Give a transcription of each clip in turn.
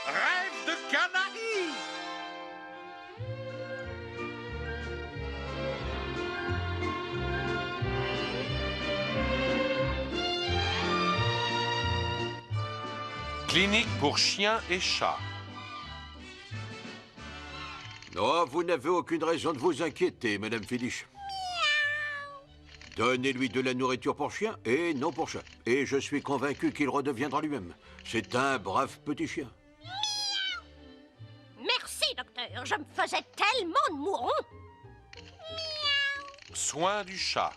Rêve de Canari. Clinique pour chiens et chats. Non, vous n'avez aucune raison de vous inquiéter, Madame Filich. Donnez-lui de la nourriture pour chien et non pour chat. Et je suis convaincu qu'il redeviendra lui-même. C'est un brave petit chien. Merci, docteur. Je me faisais tellement de mourons. Soin du chat.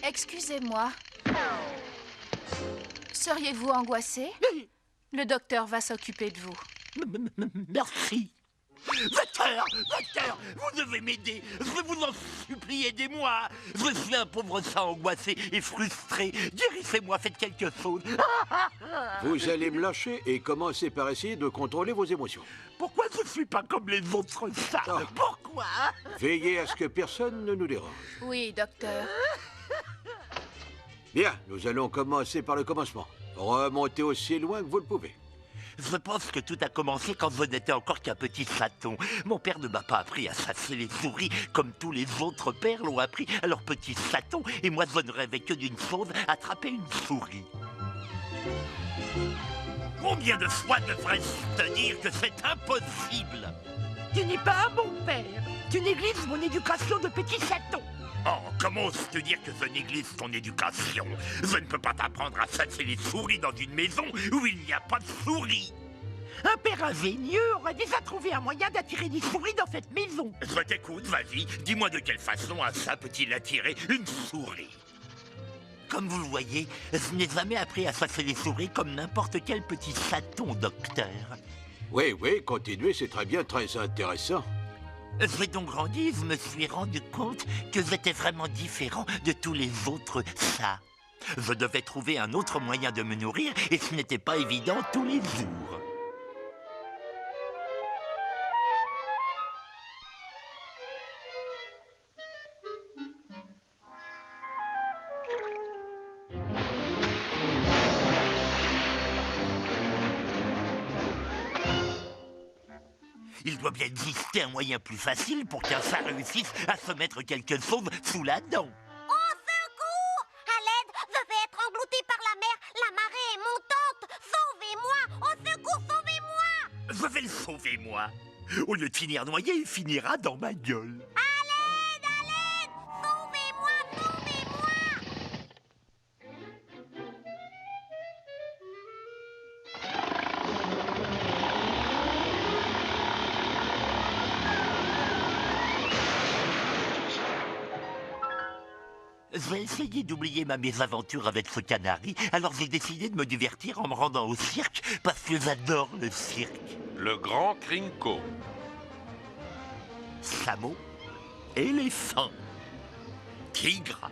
Excusez-moi. Seriez-vous angoissé? Le docteur va s'occuper de vous. Merci. Docteur, vous devez m'aider. Je vous en supplie, aidez-moi. Je suis un pauvre chat angoissé et frustré. Guérissez-moi, faites quelque chose. Vous allez me lâcher et commencer par essayer de contrôler vos émotions. Pourquoi je ne suis pas comme les autres chats? Oh. Pourquoi? Veillez à ce que personne ne nous dérange. Oui, docteur. Bien, nous allons commencer par le commencement. Remontez aussi loin que vous le pouvez. Je pense que tout a commencé quand je n'étais encore qu'un petit chaton. Mon père ne m'a pas appris à chasser les souris comme tous les autres pères l'ont appris à leur petit chaton. Et moi, je ne rêvais que d'une chose, attraper une souris. Combien de fois devrais-je te dire que c'est impossible? Tu n'es pas mon père. Tu négliges mon éducation de petit chaton. Oh, comment oses-tu dire que je néglige ton éducation? Je ne peux pas t'apprendre à chasser les souris dans une maison où il n'y a pas de souris. Un père ingénieux aurait déjà trouvé un moyen d'attirer des souris dans cette maison. Je t'écoute, vas-y. Dis-moi de quelle façon un chat peut-il attirer une souris? Comme vous le voyez, je n'ai jamais appris à chasser les souris comme n'importe quel petit chaton, docteur. Oui, continuez, c'est très bien, très intéressant. J'ai donc grandi et je me suis rendu compte que j'étais vraiment différent de tous les autres chats. Je devais trouver un autre moyen de me nourrir et ce n'était pas évident tous les jours. Il doit bien exister un moyen plus facile pour qu'un chat réussisse à se mettre quelque chose sous la dent. Au secours! À l'aide, je vais être englouti par la mer. La marée est montante. Sauvez-moi! Au secours, sauvez-moi! Je vais le sauver, moi. Au lieu de finir noyé, il finira dans ma gueule. À l'aide! À l'aide! Sauvez-moi! Sauvez-moi! Je vais essayer d'oublier ma mésaventure avec ce canari, alors j'ai décidé de me divertir en me rendant au cirque, parce que j'adore le cirque. Le grand Krinko. Chameau, éléphant, tigre,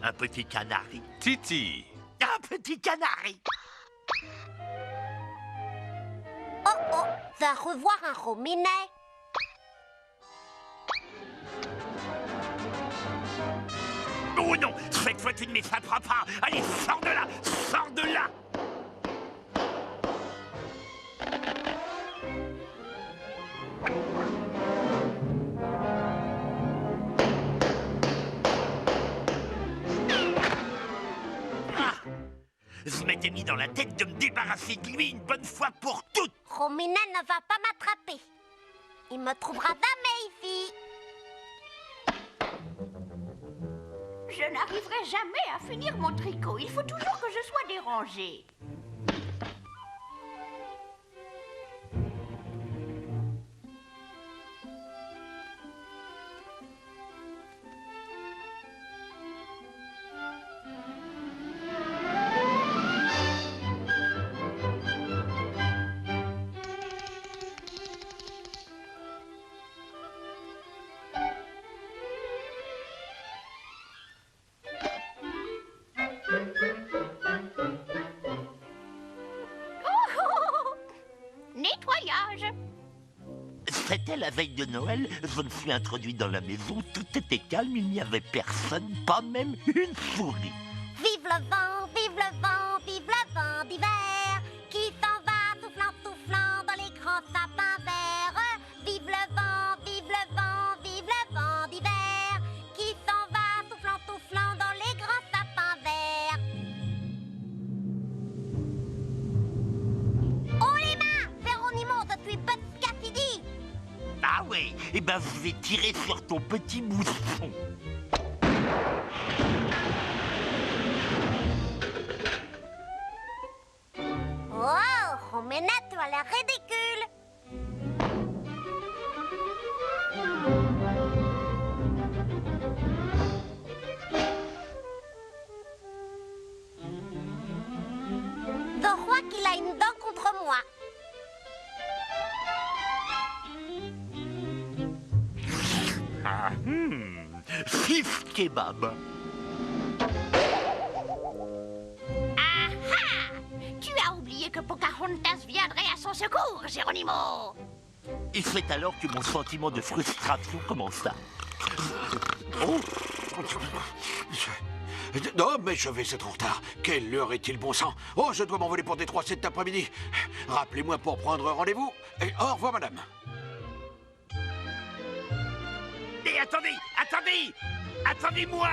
un petit canari, Titi. un petit canari. Oh, va revoir un rominet. Oh non, cette fois tu ne m'échapperas pas. Allez, sors de là, sors de là. Ah, je m'étais mis dans la tête de me débarrasser de lui une bonne fois pour toutes. Rominet ne va pas m'attraper. Il me trouvera jamais ici. Je n'arriverai jamais à finir mon tricot. Il faut toujours que je sois dérangée. Nettoyage. C'était la veille de Noël, je me suis introduit dans la maison, tout était calme, il n'y avait personne, pas même une souris. Vive le vent, vive le vent, vive le ouais. Eh ben, je vais tirer sur ton petit mousson. Oh, Romena, tu as l'air ridicule. Je crois qu'il a une dent contre moi. Fif kebab. Tu as oublié que Pocahontas viendrait à son secours, Geronimo. Et c'est alors que mon sentiment de frustration commença. Oh, Non, mais je vais être en retard. Quelle heure est-il, bon sang? Oh, je dois m'envoler pour Détroit cet après-midi. Rappelez-moi pour prendre rendez-vous. Et au revoir, madame. mais attendez, attendez, attendez-moi.